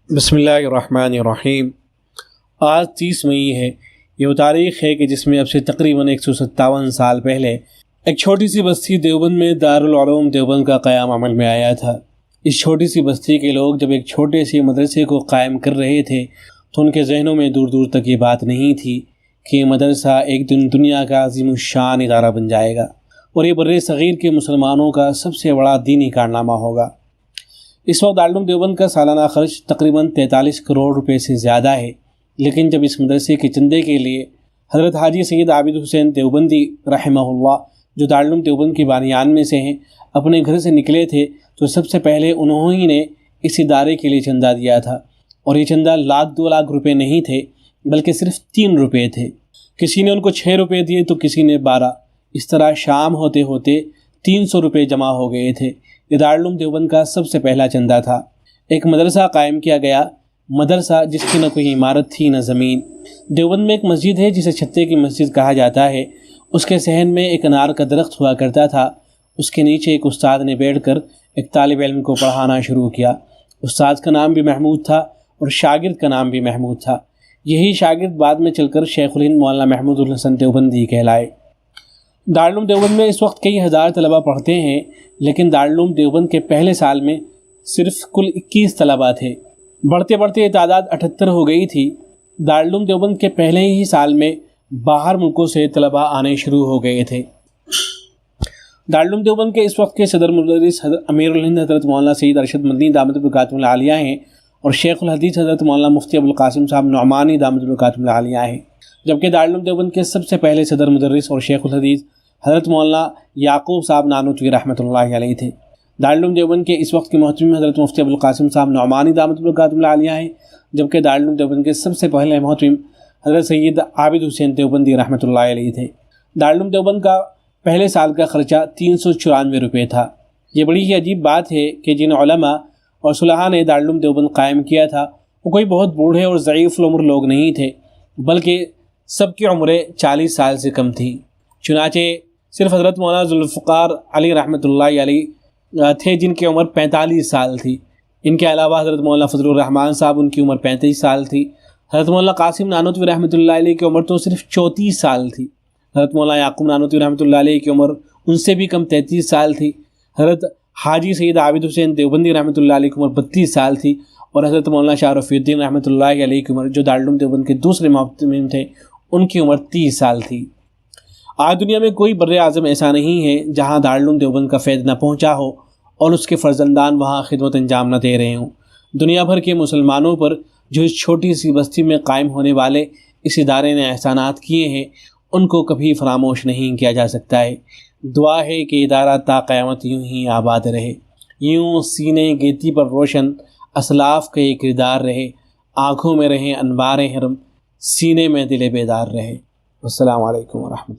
بسم اللہ الرحمن الرحیم۔ آج 30 مئی ہے۔ یہ وہ تاریخ ہے کہ جس میں اب سے تقریباً 157 سال پہلے ایک چھوٹی سی بستی دیوبند میں دارالعلوم دیوبند کا قیام عمل میں آیا تھا۔ اس چھوٹی سی بستی کے لوگ جب ایک چھوٹے سی مدرسے کو قائم کر رہے تھے تو ان کے ذہنوں میں دور دور تک یہ بات نہیں تھی کہ یہ مدرسہ ایک دن دنیا کا عظیم الشان ادارہ بن جائے گا اور یہ بر صغیر کے مسلمانوں کا سب سے بڑا دینی کارنامہ ہوگا۔ اس وقت دارالعلوم دیوبند کا سالانہ خرچ تقریباً 43 کروڑ روپے سے زیادہ ہے، لیکن جب اس مدرسے کے چندے کے لیے حضرت حاجی سید عابد حسین دیوبندی رحمہ اللہ، جو دارالعلوم دیوبند کے بانیان میں سے ہیں، اپنے گھر سے نکلے تھے تو سب سے پہلے انہوں ہی نے اس ادارے کے لیے چندہ دیا تھا، اور یہ چندہ 1,00,000 2 لاکھ روپے نہیں تھے بلکہ صرف 3 روپے تھے۔ کسی نے ان کو 6 روپے دیے تو کسی نے 12۔ اس طرح شام ہوتے ہوتے 300 روپے جمع ہو گئے تھے۔ یہ دارالعلوم دیوبند کا سب سے پہلا چندہ تھا۔ ایک مدرسہ قائم کیا گیا، مدرسہ جس کی نہ کوئی عمارت تھی نہ زمین۔ دیوبند میں ایک مسجد ہے جسے چھتے کی مسجد کہا جاتا ہے۔ اس کے صحن میں ایک انار کا درخت ہوا کرتا تھا۔ اس کے نیچے ایک استاد نے بیٹھ کر ایک طالب علم کو پڑھانا شروع کیا۔ استاد کا نام بھی محمود تھا اور شاگرد کا نام بھی محمود تھا۔ یہی شاگرد بعد میں چل کر شیخ الہند مولانا محمود الحسن دیوبندی کہلائے۔ دارالعلوم دیوبند میں اس وقت کئی ہزار طلبہ پڑھتے ہیں، لیکن دارالعلوم دیوبند کے پہلے سال میں صرف کل 21 طلبہ تھے۔ بڑھتے بڑھتے یہ تعداد 78 ہو گئی تھی۔ دارالعلوم دیوبند کے پہلے ہی سال میں باہر ملکوں سے طلبہ آنے شروع ہو گئے تھے۔ دارالعلوم دیوبند کے اس وقت کے صدر مدرس امیر الہند حضرت مولانا سید ارشد مدنی دامت برکاتہ العالیہ ہیں، اور شیخ الحدیث حضرت مولانا مفتی ابوالقاسم صاحب نعمانی دامت برکاتہ العالیہ ہیں، جبکہ دارالعلوم دیوبند کے سب سے پہلے صدر مدرس اور شیخ الحدیث حضرت مولانا یعقوب صاحب نانوتوی رحمۃ اللہ علیہ تھے۔ دارالعلوم دیوبند کے اس وقت کے محترم حضرت مفتی ابوالقاسم صاحب نعمانی دامت برکاتہ العالیہ ہیں، جبکہ دارالعلوم دیوبند کے سب سے پہلے محترم حضرت سید عابد حسین دیوبندی رحمۃ اللہ علیہ تھے۔ دارالعلوم دیوبند کا پہلے سال کا خرچہ 394 روپے تھا۔ یہ بڑی ہی عجیب بات ہے کہ جن علماء اور صلحاء نے دارالعلوم دیوبند قائم کیا تھا وہ کوئی بہت بوڑھے اور ضعیف العمر لوگ نہیں تھے، بلکہ سب کی عمریں 40 سال سے کم تھیں۔ چنانچہ صرف حضرت مولانا ذوالفقار علی رحمۃ اللہ علیہ تھے جن کی عمر 45 سال تھی۔ ان کے علاوہ حضرت مولانا فضل الرحمان صاحب، ان کی عمر 35 سال تھی۔ حضرت مولانا قاسم نانوتوی رحمۃ اللہ علیہ کی عمر تو صرف 34 سال تھی۔ حضرت مولانا یعقوب نانوتوی رحمۃ اللہ علیہ کی عمر ان سے بھی کم 33 سال تھی۔ حضرت حاجی سید عابد حسین دیوبندی رحمۃ اللہ علیہ کی عمر 32 سال تھی، اور حضرت مولانا شاہ رفیع الدین رحمۃ اللہ علیہ کی عمر، جو دارالعلوم دیوبند کے دوسرے محتمم تھے، ان کی عمر 30 سال تھی۔ آج دنیا میں کوئی بر اعظم ایسا نہیں ہے جہاں دارالعلوم دیوبند کا فیض نہ پہنچا ہو اور اس کے فرزندان وہاں خدمت انجام نہ دے رہے ہوں۔ دنیا بھر کے مسلمانوں پر جو اس چھوٹی سی بستی میں قائم ہونے والے اس ادارے نے احسانات کیے ہیں، ان کو کبھی فراموش نہیں کیا جا سکتا ہے۔ دعا ہے کہ ادارہ تا قیامت یوں ہی آباد رہے، یوں سینے گیتی پر روشن اسلاف کا یہ کردار رہے، آنکھوں میں رہیں انوار حرم، سینے میں دل بیدار رہے۔ السلام علیکم ورحمۃ اللہ۔